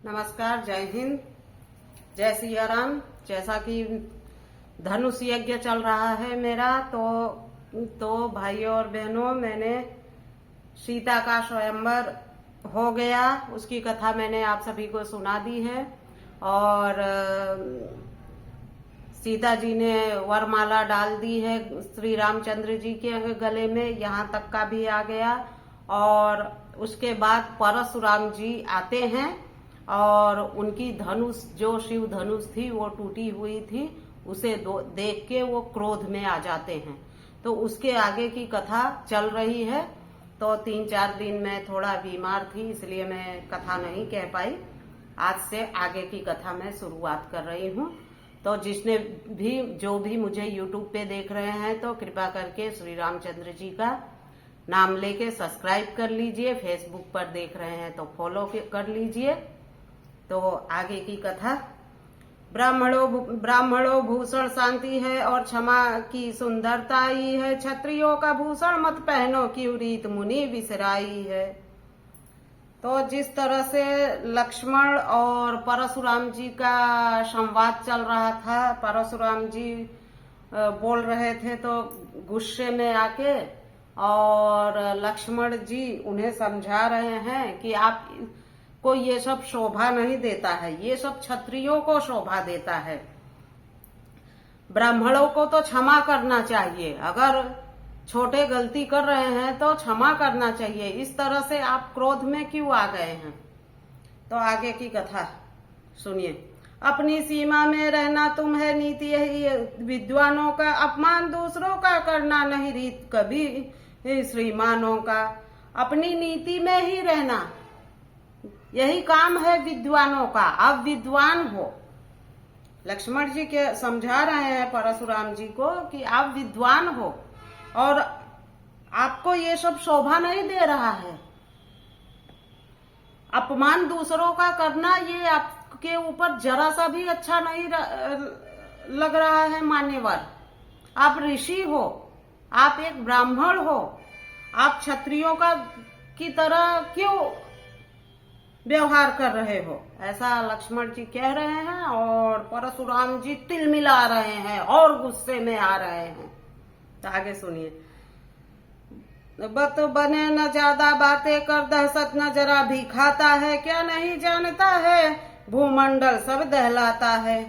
नमस्कार, जय हिंद, जय सिया राम। जैसा कि धनुष यज्ञ चल रहा है मेरा, तो भाइयों और बहनों, मैंने सीता का स्वयंवर हो गया, उसकी कथा मैंने आप सभी को सुना दी है। और सीता जी ने वरमाला डाल दी है श्री रामचंद्र जी के गले में, यहाँ तक का भी आ गया। और उसके बाद परशुराम जी आते हैं और उनकी धनुष, जो शिव धनुष थी वो टूटी हुई थी, उसे देख के वो क्रोध में आ जाते हैं। तो उसके आगे की कथा चल रही है। तो 3-4 दिन मैं थोड़ा बीमार थी, इसलिए मैं कथा नहीं कह पाई। आज से आगे की कथा मैं शुरुआत कर रही हूँ। तो जिसने भी, जो भी मुझे YouTube पे देख रहे हैं, तो कृपा करके श्री रामचंद्र जी का नाम लेके सब्सक्राइब कर लीजिए। फेसबुक पर देख रहे हैं तो फॉलो कर लीजिए। तो आगे की कथा। ब्राह्मणों भूषण शांति है और क्षमा की सुंदरता ही है। क्षत्रियों का भूषण मत पहनो, की रीत मुनि विसराई है। तो जिस तरह से लक्ष्मण और परशुराम जी का संवाद चल रहा था, परशुराम जी बोल रहे थे तो गुस्से में आके, और लक्ष्मण जी उन्हें समझा रहे हैं कि आप को ये सब शोभा नहीं देता है, ये सब क्षत्रियों को शोभा देता है। ब्राह्मणों को तो क्षमा करना चाहिए, अगर छोटे गलती कर रहे हैं तो क्षमा करना चाहिए। इस तरह से आप क्रोध में क्यों आ गए हैं? तो आगे की कथा सुनिए। अपनी सीमा में रहना तुम है नीति है विद्वानों का, अपमान दूसरों का करना नहीं रीत कभी श्रीमानों का। अपनी नीति में ही रहना, यही काम है विद्वानों का। आप विद्वान हो। लक्ष्मण जी के समझा रहे हैं परशुराम जी को कि आप विद्वान हो और आपको ये सब शोभा नहीं दे रहा है। अपमान दूसरों का करना ये आपके ऊपर जरा सा भी अच्छा नहीं लग रहा है मान्यवर। आप ऋषि हो, आप एक ब्राह्मण हो, आप क्षत्रियों की तरह क्यों व्यवहार कर रहे हो? ऐसा लक्ष्मण जी कह रहे हैं और परशुराम जी तिलमिला रहे हैं और गुस्से में आ रहे हैं। तो आगे सुनिए। बत बने न ज्यादा बातें कर, दहशत न जरा भी खाता है। क्या नहीं जानता है भूमंडल सब दहलाता है।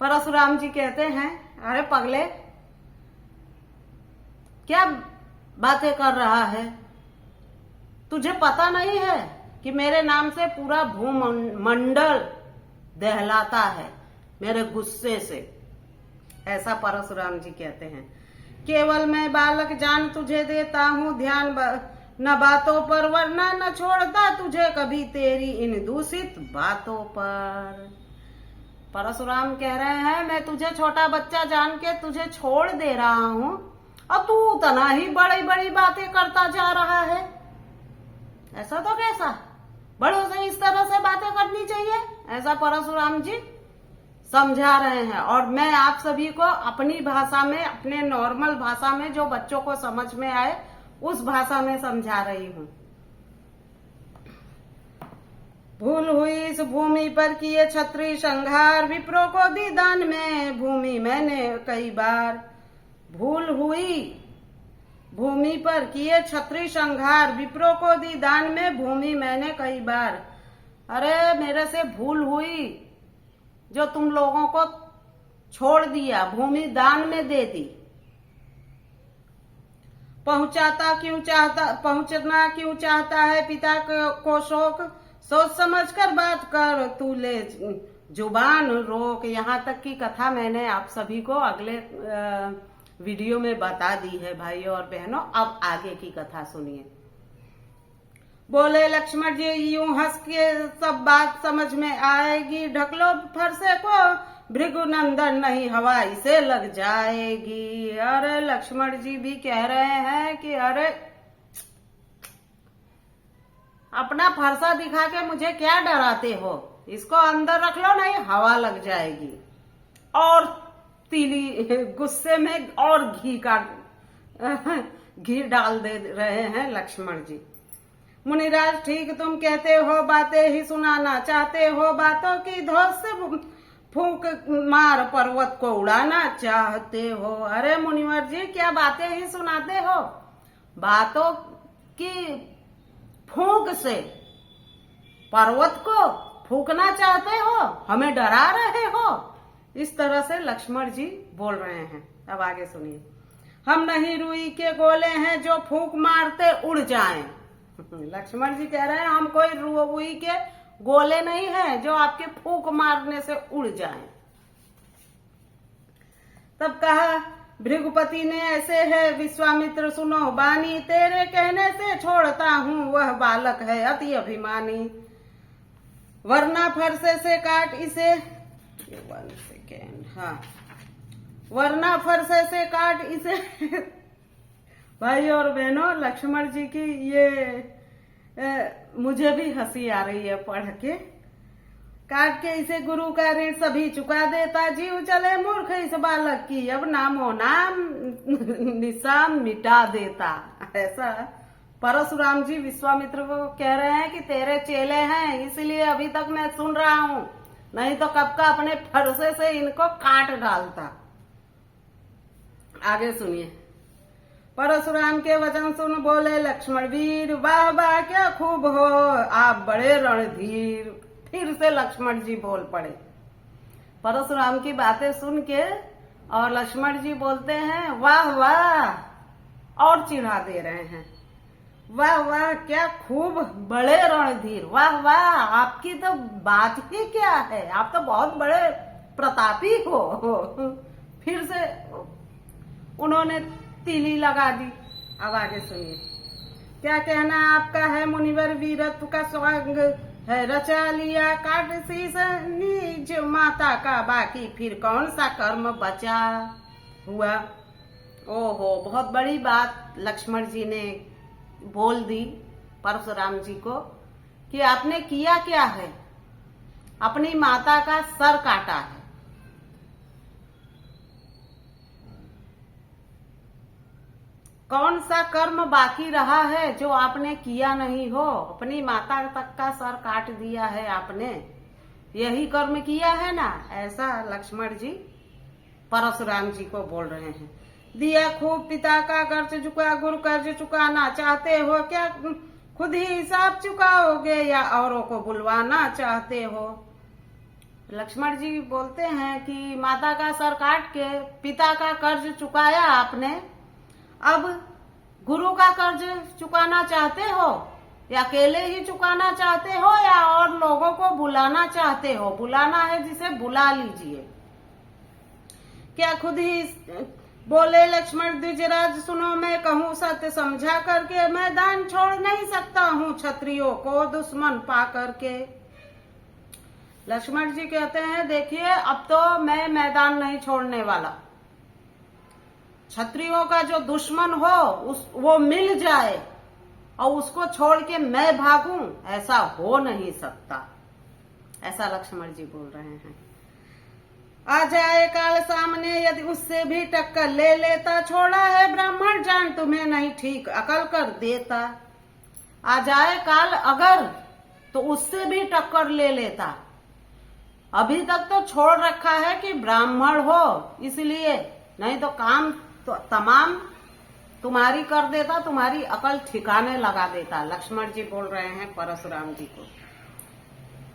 परशुराम जी कहते हैं, अरे पगले, क्या बातें कर रहा है? तुझे पता नहीं है कि मेरे नाम से पूरा भूमंडल दहलाता है मेरे गुस्से से? ऐसा परशुराम जी कहते हैं। केवल मैं बालक जान तुझे देता हूँ ध्यान, न बातों पर, वरना न छोड़ता तुझे कभी तेरी इन दूषित बातों पर। परशुराम कह रहे हैं, मैं तुझे छोटा बच्चा जान के तुझे छोड़ दे रहा हूँ और तू उतना ही बड़ी बड़ी बातें करता जा रहा है। ऐसा तो कैसा? बड़ों से इस तरह से बातें करनी चाहिए, ऐसा परशुराम जी समझा रहे हैं। और मैं आप सभी को अपनी भाषा में, अपने नॉर्मल भाषा में, जो बच्चों को समझ में आए उस भाषा में समझा रही हूँ। भूल हुई इस भूमि पर किए क्षत्रिय संहार, विप्रों को दी दान में भूमि मैंने कई बार। भूल हुई भूमि पर किए क्षत्रिय संहार, विप्रों को दी दान में भूमि मैंने कई बार। अरे मेरे से भूल हुई, जो तुम लोगों को छोड़ दिया, भूमि दान में दे दी। पहुंचना क्यों चाहता है पिता को शोक, सोच समझ कर बात कर तू ले जुबान रोक। यहाँ तक की कथा मैंने आप सभी को अगले वीडियो में बता दी है भाइयों और बहनों। अब आगे की कथा सुनिए। बोले लक्ष्मण जी यूं हंस के, सब बात समझ में आएगी। ढकलो फरसे को भृगुनंदन, नहीं हवाई से लग जाएगी। अरे लक्ष्मण जी भी कह रहे हैं कि अरे अपना फरसा दिखा के मुझे क्या डराते हो, इसको अंदर रख लो, नहीं हवा लग जाएगी। और तीली गुस्से में और घी डाल दे रहे हैं लक्ष्मण जी। मुनिराज ठीक तुम कहते हो, बातें ही सुनाना चाहते हो, बातों की धौस से फूंक मार पर्वत को उड़ाना चाहते हो। अरे मुनिवर जी क्या बातें ही सुनाते हो, बातों की फूंक से पर्वत को फूंकना चाहते हो, हमें डरा रहे हो। इस तरह से लक्ष्मण जी बोल रहे हैं। अब आगे सुनिए। हम नहीं रुई के गोले हैं जो फूंक मारते उड़ जाएं। लक्ष्मण जी कह रहे हैं हम कोई रुई के गोले नहीं है जो आपके फूंक मारने से उड़ जाएं। तब कहा भृगुपति ने ऐसे है विश्वामित्र सुनो बानी, तेरे कहने से छोड़ता हूँ वह बालक है अति अभिमानी, वरना फरसे से काट इसे, 1 सेकेंड, हाँ, वरना फरसे से काट इसे। भाई और बहनों लक्ष्मण जी की ये मुझे भी हंसी आ रही है पढ़ के। काट के इसे गुरु का ऋण सभी चुका देता, जीव चले मूर्ख इस बालक की, अब नामो नाम निशान मिटा देता। ऐसा परशुराम जी विश्वामित्र को कह रहे हैं कि तेरे चेले हैं इसलिए अभी तक मैं सुन रहा हूँ, नहीं तो कब का अपने फरसे से इनको काट डालता। आगे सुनिए। परशुराम के वचन सुन बोले लक्ष्मण वीर, वाह वाह क्या खूब हो आप बड़े रणधीर। फिर से लक्ष्मण जी बोल पड़े। परशुराम की बातें सुन के और लक्ष्मण जी बोलते हैं वाह वाह, और चिढ़ा दे रहे हैं। वाह वाह क्या खूब बड़े रणधीर, वाह वाह आपकी तो बात ही क्या है, आप तो बहुत बड़े प्रतापी हो। फिर से उन्होंने तीली लगा दी। अब आगे सुनिए। क्या कहना आपका है मुनिवर, वीरत्व का स्वांग है रचा लिया, काट शीस निज माता का, बाकी फिर कौन सा कर्म बचा हुआ। ओहो, बहुत बड़ी बात लक्ष्मण जी ने बोल दी परशुराम जी को कि आपने किया क्या है, अपनी माता का सर काटा है। कौन सा कर्म बाकी रहा है जो आपने किया नहीं हो, अपनी माता तक का सर काट दिया है आपने, यही कर्म किया है ना। ऐसा लक्ष्मण जी परशुराम जी को बोल रहे हैं। दिया खूब पिता का कर्ज चुका, गुरु कर्ज चुकाना चाहते हो क्या, खुद ही हिसाब चुकाओगे या औरों को बुलवाना चाहते हो। लक्ष्मण जी बोलते हैं कि माता का सर काट के पिता का कर्ज चुकाया आपने, अब गुरु का कर्ज चुकाना चाहते हो या अकेले ही चुकाना चाहते हो या और लोगों को बुलाना चाहते हो। बुलाना है जिसे बुला लीजिए। क्या खुद ही बोले लक्ष्मण द्विजराज सुनो मैं कहूँ सत्य समझा करके, मैदान छोड़ नहीं सकता हूँ क्षत्रियों को दुश्मन पा करके। लक्ष्मण जी कहते हैं देखिए अब तो मैं मैदान नहीं छोड़ने वाला, क्षत्रियों का जो दुश्मन हो वो मिल जाए और उसको छोड़ के मैं भागूं, ऐसा हो नहीं सकता। ऐसा लक्ष्मण जी बोल रहे हैं। आ जाए काल सामने यदि उससे भी टक्कर ले लेता, छोड़ा है ब्राह्मण जान तुम्हें नहीं ठीक अकल कर देता। आ जाए काल अगर तो उससे भी टक्कर ले लेता, अभी तक तो छोड़ रखा है कि ब्राह्मण हो इसलिए, नहीं तो काम तो तमाम तुम्हारी कर देता, तुम्हारी अकल ठिकाने लगा देता। लक्ष्मण जी बोल रहे हैं परशुराम जी को।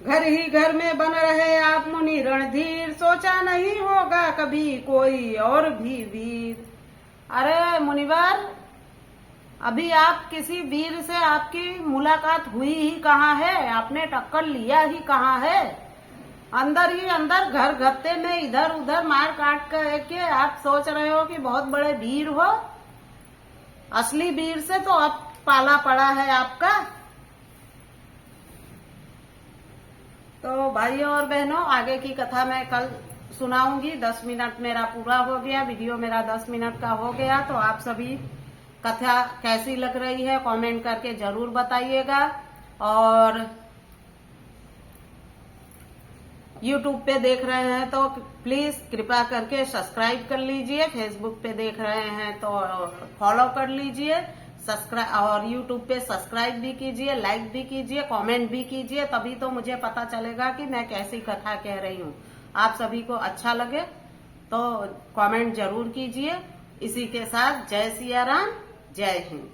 घर ही घर में बन रहे आप मुनि रणधीर, सोचा नहीं होगा कभी कोई और भी वीर। अरे मुनिवर, अभी आप किसी वीर से आपकी मुलाकात हुई ही कहाँ है, आपने टक्कर लिया ही कहाँ है। अंदर ही अंदर घर गत्ते में इधर उधर मार काट करके आप सोच रहे हो कि बहुत बड़े वीर हो। असली वीर से तो अब पाला पड़ा है आपका। तो भाइयों और बहनों, आगे की कथा मैं कल सुनाऊंगी। 10 मिनट मेरा पूरा हो गया, वीडियो मेरा 10 मिनट का हो गया। तो आप सभी कथा कैसी लग रही है कमेंट करके जरूर बताइएगा। और YouTube पे देख रहे हैं तो प्लीज कृपया करके सब्सक्राइब कर लीजिए। फेसबुक पे देख रहे हैं तो फॉलो कर लीजिए। सब्सक्राइब और यूट्यूब पे सब्सक्राइब भी कीजिए, लाइक भी कीजिए, कमेंट भी कीजिए, तभी तो मुझे पता चलेगा कि मैं कैसी कथा कह रही हूँ। आप सभी को अच्छा लगे तो कमेंट जरूर कीजिए। इसी के साथ जय सिया राम, जय हिंद।